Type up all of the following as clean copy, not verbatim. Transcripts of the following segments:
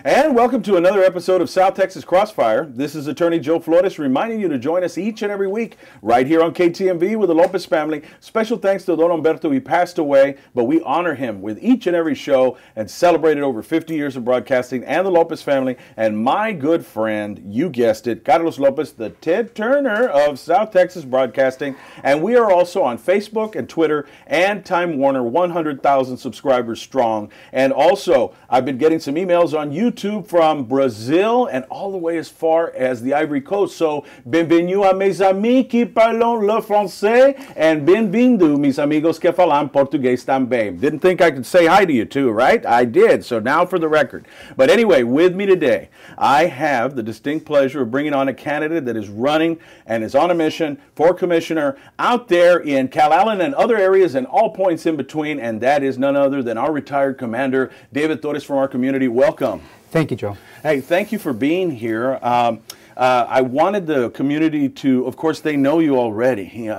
And welcome to another episode of South Texas Crossfire. This is Attorney Joe Flores reminding you to join us each and every week right here on KTMV with the Lopez family. Special thanks to Don Humberto. He passed away, but we honor him with each and every show and celebrated over 50 years of broadcasting and the Lopez family. And my good friend, you guessed it, Carlos Lopez, the Ted Turner of South Texas Broadcasting. And we are also on Facebook and Twitter and Time Warner, 100,000 subscribers strong. And also, I've been getting some emails on YouTube from Brazil and all the way as far as the Ivory Coast. So, bienvenue a mes amis qui parlent le français and bem-vindo mis amigos que falam português também. Didn't think I could say hi to you too, right? I did. So now for the record. But anyway, with me today, I have the distinct pleasure of bringing on a candidate that is running and is on a mission for commissioner out there in Calallen and other areas and all points in between, and that is none other than our retired commander, David Torres from our community. Welcome. Thank you, Joe. Hey, thank you for being here. I wanted the community to, of course, they know you already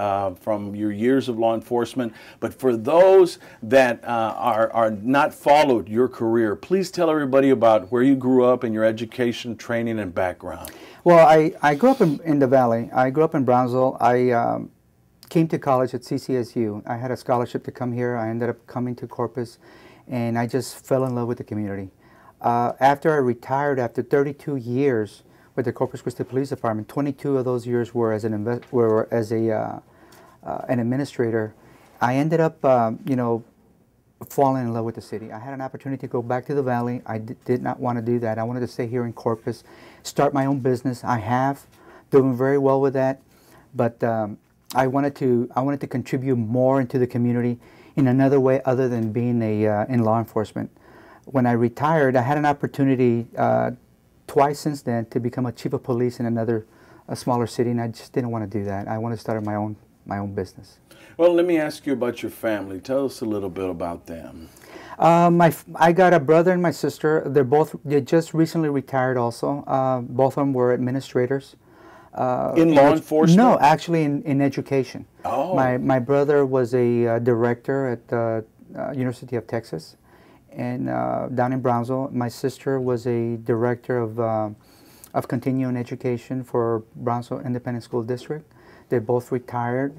from your years of law enforcement, but for those that are not followed your career, please tell everybody about where you grew up and your education, training, and background. Well, I grew up in the Valley. I grew up in Brownsville. I came to college at CCSU. I had a scholarship to come here. I ended up coming to Corpus, and I just fell in love with the community. After I retired, after 32 years with the Corpus Christi Police Department, 22 of those years were as an administrator. I ended up, falling in love with the city. I had an opportunity to go back to the Valley. I did not want to do that. I wanted to stay here in Corpus, start my own business. I have, doing very well with that, but I wanted to contribute more into the community in another way other than being in law enforcement. When I retired, I had an opportunity twice since then to become a chief of police in a smaller city, and I just didn't want to do that. I want to start my own business. Well, let me ask you about your family. Tell us a little bit about them. I got a brother and my sister. They just recently retired also. Both of them were administrators. In law enforcement? No, actually in education. Oh. My brother was a director at the University of Texas, and down in Brownsville. My sister was a director of continuing education for Brownsville Independent School District. They both retired,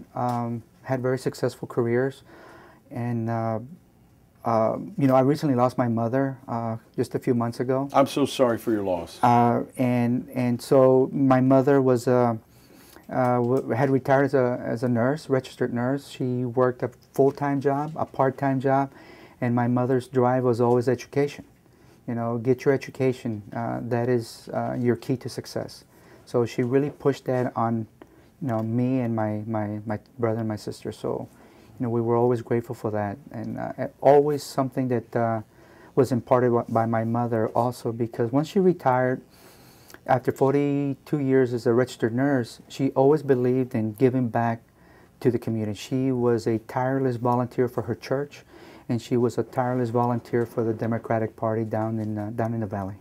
had very successful careers, and I recently lost my mother just a few months ago. I'm so sorry for your loss. And so my mother was had retired as a nurse, registered nurse. She worked a full-time job, a part-time job. And my mother's drive was always education. Get your education. That is your key to success. So she really pushed that on, me and my brother and my sister. So, we were always grateful for that, and always something that was imparted by my mother also, because once she retired, after 42 years as a registered nurse, she always believed in giving back to the community. She was a tireless volunteer for her church, and she was a tireless volunteer for the Democratic Party down in the Valley.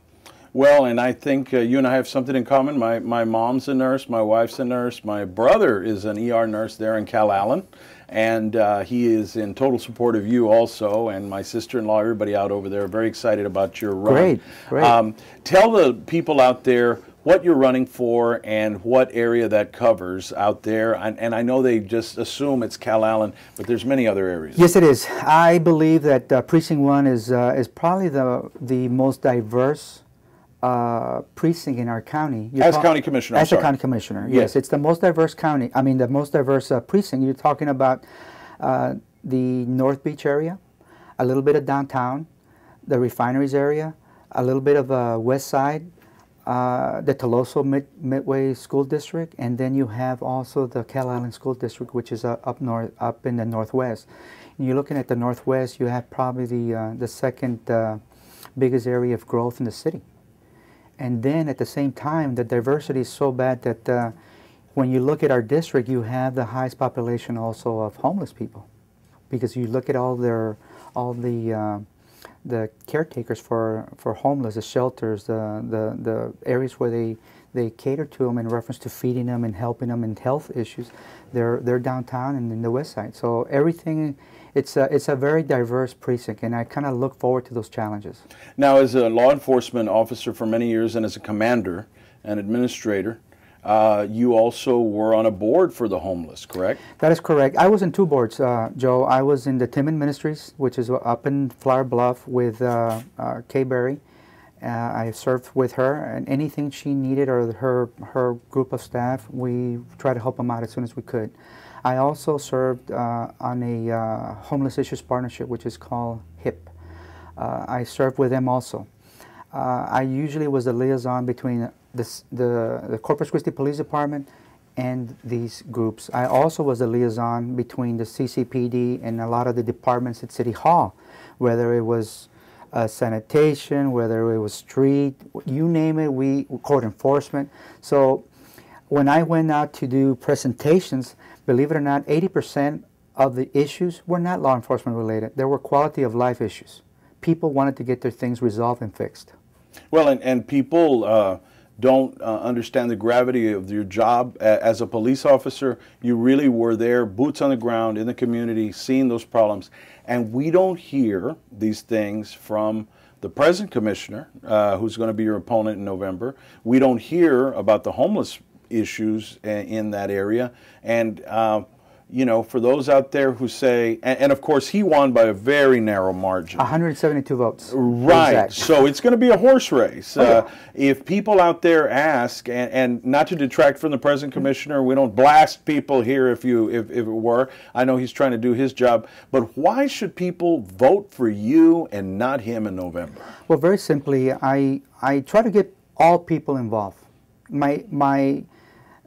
Well, and I think you and I have something in common. My mom's a nurse, my wife's a nurse, my brother is an ER nurse there in Calallen, and he is in total support of you also, and my sister-in-law, everybody out over there, very excited about your run. Great. Tell the people out there what you're running for and what area that covers out there. And I know they just assume it's Calallen, but there's many other areas. Yes, it is. I believe that Precinct 1 is probably the most diverse precinct in our county. As county commissioner, As a county commissioner, yes. It's the most diverse county. I mean, the most diverse precinct. You're talking about the North Beach area, a little bit of downtown, the refineries area, a little bit of West Side, the Toloso Midway School District, and then you have also the Calallen School District, which is up in the Northwest. And you're looking at the Northwest, you have probably the second biggest area of growth in the city. And then at the same time, the diversity is so bad that when you look at our district, you have the highest population also of homeless people, because you look at all the caretakers for homeless, the shelters, the areas where they cater to them in reference to feeding them and helping them in health issues. They're downtown and in the West Side. So everything it's a very diverse precinct, and I kind of look forward to those challenges. Now, as a law enforcement officer for many years and as a commander and administrator, you also were on a board for the homeless, correct? That is correct. I was in two boards, Joe. I was in the Timmon Ministries, which is up in Flower Bluff with Kay Berry. I served with her, and anything she needed or her group of staff, we tried to help them out as soon as we could. I also served on a homeless issues partnership, which is called HIP. I served with them also. I usually was the liaison between the Corpus Christi Police Department and these groups. I also was the liaison between the CCPD and a lot of the departments at City Hall, whether it was sanitation, whether it was street, you name it, court enforcement. So when I went out to do presentations, believe it or not, 80% of the issues were not law enforcement related. They were quality of life issues. People wanted to get their things resolved and fixed. Well, and people don't understand the gravity of your job. As a police officer, you really were there, boots on the ground in the community, seeing those problems. And we don't hear these things from the present commissioner, who's going to be your opponent in November. We don't hear about the homeless issues in that area. And you know, for those out there who say, and of course he won by a very narrow margin. 172 votes. Right. Exact. So it's going to be a horse race. If people out there ask, and not to detract from the present commissioner, we don't blast people here if it were. I know he's trying to do his job. But why should people vote for you and not him in November? Well, very simply, I try to get all people involved.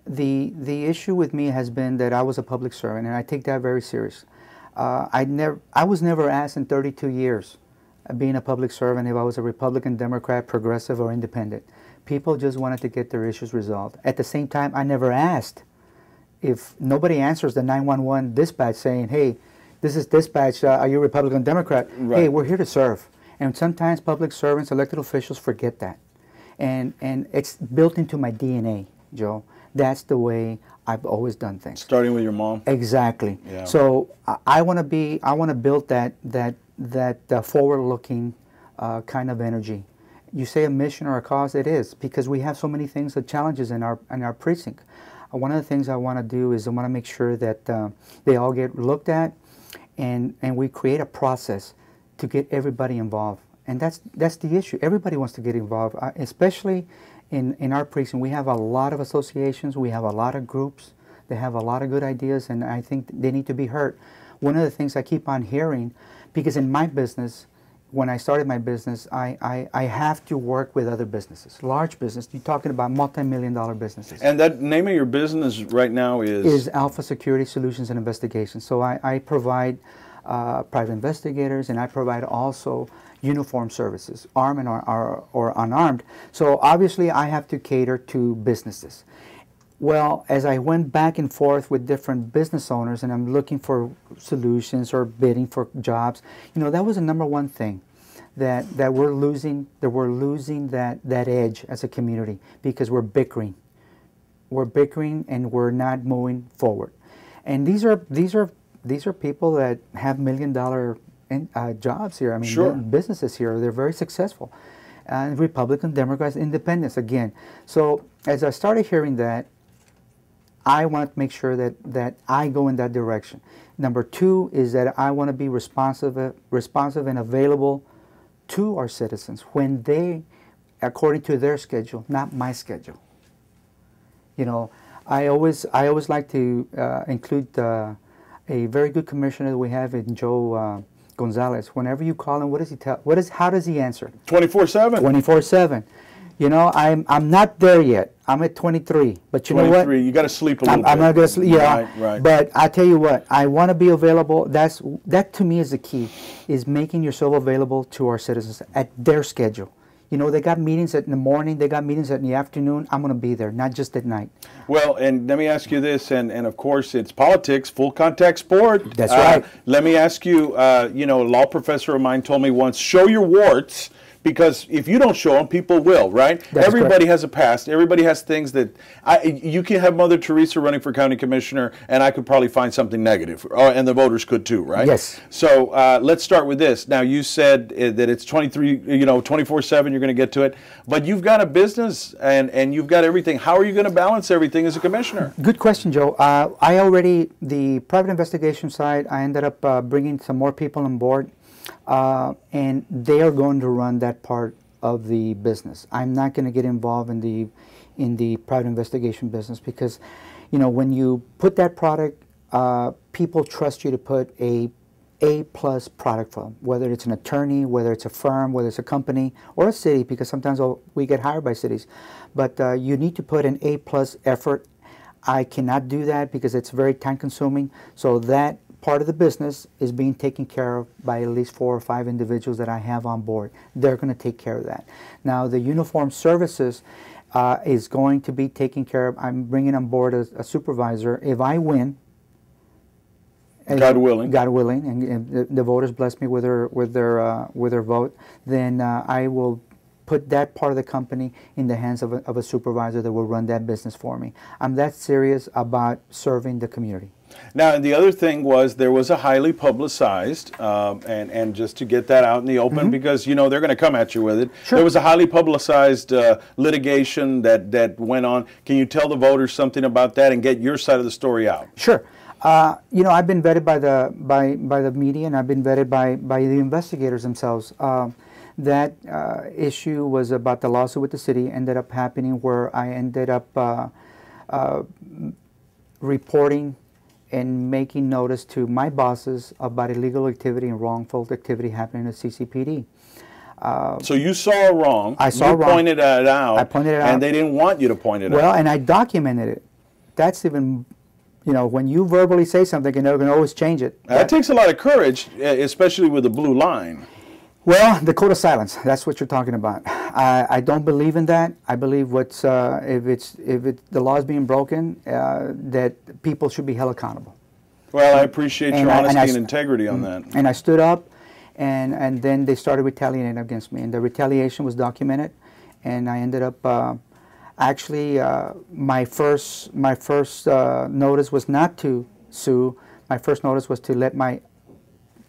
The issue with me has been that I was a public servant, and I take that very serious. I was never asked in 32 years, being a public servant, if I was a Republican, Democrat, progressive, or independent. People just wanted to get their issues resolved. At the same time, I never asked if nobody answers the 911 dispatch saying, hey, this is dispatch, are you Republican, Democrat? Right. Hey, we're here to serve. And sometimes public servants, elected officials forget that. And it's built into my DNA, Joe. That's the way I've always done things. Starting with your mom? Exactly. Yeah. So I want to build that forward-looking kind of energy. You say a mission or a cause, it is, because we have so many things, the challenges in our precinct. One of the things I want to do is I want to make sure that they all get looked at, and we create a process to get everybody involved. And that's the issue. Everybody wants to get involved, especially in our precinct. We have a lot of associations, we have a lot of groups, they have a lot of good ideas, and I think they need to be heard. One of the things I keep on hearing, because in my business, when I started my business, I have to work with other businesses, large business. You're talking about multi-million-dollar businesses. And that name of your business right now is? Is Alpha Security Solutions and Investigations. So I provide private investigators, and I provide also uniform services, armed and or unarmed. So obviously I have to cater to businesses. Well, as I went back and forth with different business owners and I'm looking for solutions or bidding for jobs, you know, that was the number one thing that we're losing, that edge as a community, because we're bickering. We're bickering and we're not moving forward. And these are people that have million-dollar jobs here. I mean, sure. Businesses here. They're very successful. Republican, Democrats, independents again. So as I started hearing that, I want to make sure that I go in that direction. Number two is that I want to be responsive and available to our citizens when they, according to their schedule, not my schedule. You know, I always like to include a very good commissioner that we have in Joe Gonzalez. Whenever you call him, what does he tell? How does he answer? 24/7. 24/7. You know, I'm not there yet. I'm at 23. But you know what? You got to sleep a little bit. I'm not going to sleep. Yeah. Right. But I tell you what, I want to be available. That to me is the key, is making yourself available to our citizens at their schedule. You know, they got meetings in the morning, they got meetings in the afternoon. I'm going to be there, not just at night. Well, and let me ask you this, and of course it's politics, full contact sport. That's right. Let me ask you, you know, a law professor of mine told me once, show your warts, Because if you don't show them, people will, right? That's Everybody correct. has a past. Everybody has things that you can have Mother Teresa running for county commissioner, and I could probably find something negative, and the voters could too, right? Yes. So let's start with this. Now, you said that it's 24/7. You're going to get to it, but you've got a business and you've got everything. How are you going to balance everything as a commissioner? Good question, Joe. The private investigation side, I ended up bringing some more people on board, and they are going to run that part of the business. I'm not going to get involved in the private investigation business because, when you put that product, people trust you to put A+ product for them, whether it's an attorney, whether it's a firm, whether it's a company or a city, because sometimes we get hired by cities. But you need to put an A+ effort. I cannot do that because it's very time consuming. So that part of the business is being taken care of by at least 4 or 5 individuals that I have on board. They're going to take care of that. Now the uniform services is going to be taken care of. I'm bringing on board a supervisor. If I win, God willing. God willing, and the voters bless me with their vote, then I will put that part of the company in the hands of a supervisor that will run that business for me. I'm that serious about serving the community. Now, and the other thing was there was a highly publicized, and just to get that out in the open, because, they're going to come at you with it. Sure. There was a highly publicized litigation that went on. Can you tell the voters something about that and get your side of the story out? Sure. I've been vetted by the media, and I've been vetted by the investigators themselves. That issue was about the lawsuit with the city. Ended up happening where I ended up reporting and making notice to my bosses about illegal activity and wrongful activity happening at CCPD. So you saw wrong. I saw wrong. You pointed it out. I pointed it out. And they didn't want you to point it out. Well, and I documented it. That's even, when you verbally say something, and they're going to always change it. That takes a lot of courage, especially with the blue line. Well, the code of silence, that's what you're talking about. I don't believe in that. I believe if the law is being broken, that people should be held accountable. Well, I appreciate your honesty and integrity on that. And I stood up, and then they started retaliating against me, and the retaliation was documented, and I ended up actually my first notice was not to sue. My first notice was to let my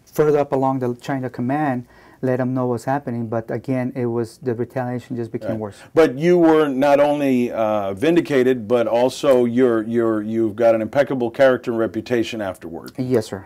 further up along the chain of command, let them know what's happening. But again, the retaliation just became worse. But you were not only vindicated, but also you've got an impeccable character and reputation afterward. Yes, sir.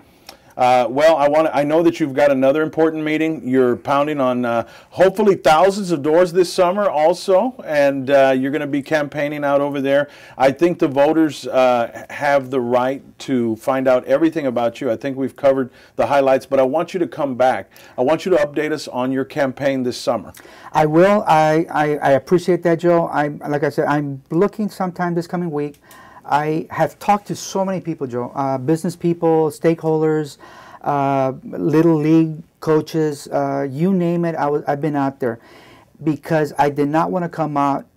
Well, I know that you've got another important meeting. You're pounding on hopefully thousands of doors this summer also, and you're going to be campaigning out over there. I think the voters have the right to find out everything about you. I think we've covered the highlights, but I want you to come back. I want you to update us on your campaign this summer. I will. I appreciate that, Joe. Like I said, I'm looking sometime this coming week. I have talked to so many people, Joe, business people, stakeholders, little league coaches, you name it. I've been out there because I did not want to come out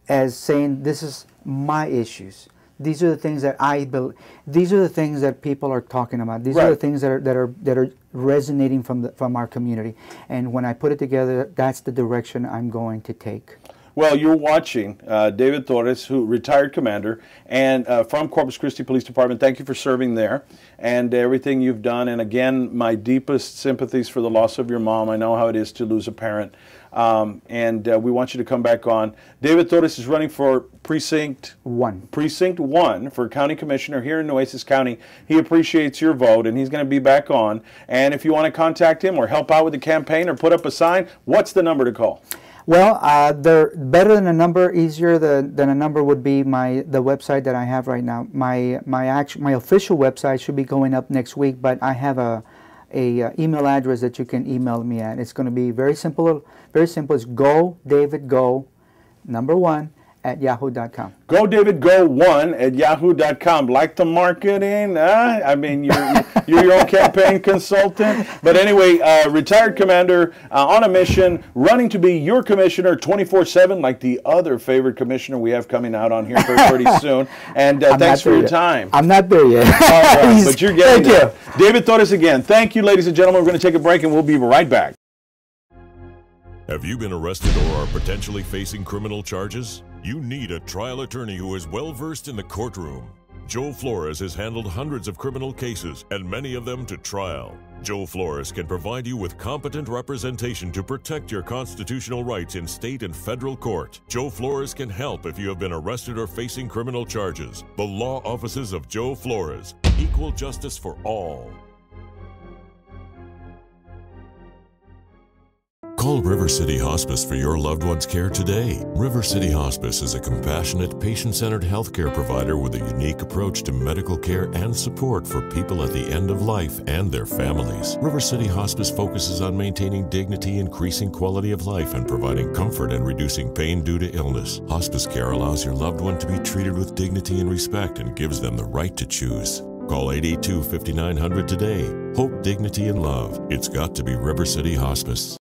as saying this is my issues. These are the things that I believe. These are the things that people are talking about. These are the things that are resonating from our community. And when I put it together, that's the direction I'm going to take. Well, you're watching David Torres, who retired commander, and from Corpus Christi Police Department. Thank you for serving there and everything you've done. And again, my deepest sympathies for the loss of your mom. I know how it is to lose a parent. And we want you to come back on. David Torres is running for Precinct 1. Precinct 1 for County Commissioner here in Nueces County. He appreciates your vote, and he's going to be back on. And if you want to contact him or help out with the campaign or put up a sign, what's the number to call? Well, they're better than a number, easier than a number would be the website that I have right now. My official website should be going up next week, but I have a email address that you can email me at. It's going to be very simple. Very simple. It's godavidgo1@yahoo.com. GoDavidGo1@yahoo.com. Like the marketing? I mean, you're your own campaign consultant. But anyway, retired commander on a mission, running to be your commissioner 24/7, like the other favorite commissioner we have coming out on here pretty soon. And thanks for your time. I'm not there yet. All right, but you're getting there. David Torres again. Thank you, ladies and gentlemen. We're going to take a break, and we'll be right back. Have you been arrested or are potentially facing criminal charges? You need a trial attorney who is well-versed in the courtroom. Joe Flores has handled hundreds of criminal cases and many of them to trial. Joe Flores can provide you with competent representation to protect your constitutional rights in state and federal court. Joe Flores can help if you have been arrested or facing criminal charges. The law offices of Joe Flores. Equal justice for all. Call River City Hospice for your loved one's care today. River City Hospice is a compassionate, patient-centered healthcare provider with a unique approach to medical care and support for people at the end of life and their families. River City Hospice focuses on maintaining dignity, increasing quality of life, and providing comfort and reducing pain due to illness. Hospice care allows your loved one to be treated with dignity and respect and gives them the right to choose. Call 882-5900 today. Hope, dignity, and love. It's got to be River City Hospice.